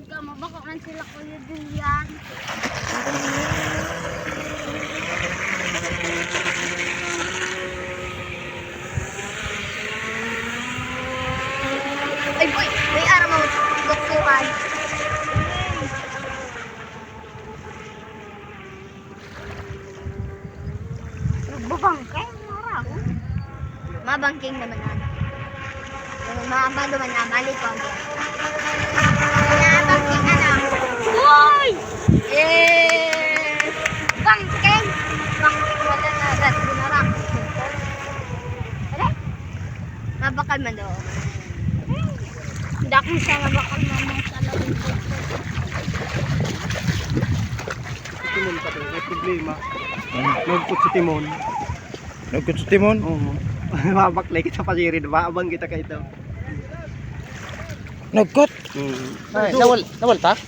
ka, mabaka man sila Kuya Julian. Ay boy, may araw mo luksukan. Nagbabangkay, marang. Mabangking naman na. Mabang naman na, balik ko. Nabangking ano? Uy! Bangking! Bangking wala na, dati binarang. Ano? Mabakal man daw. Hindi akong siya mabakal man sa lawin ko. Timon pa to, may problema. Nagput sa timon. Nagkut sa timon? Oo. Mabaklay kita pa siya rin, maabang kita ka ito. Nagkut? Nawal ta?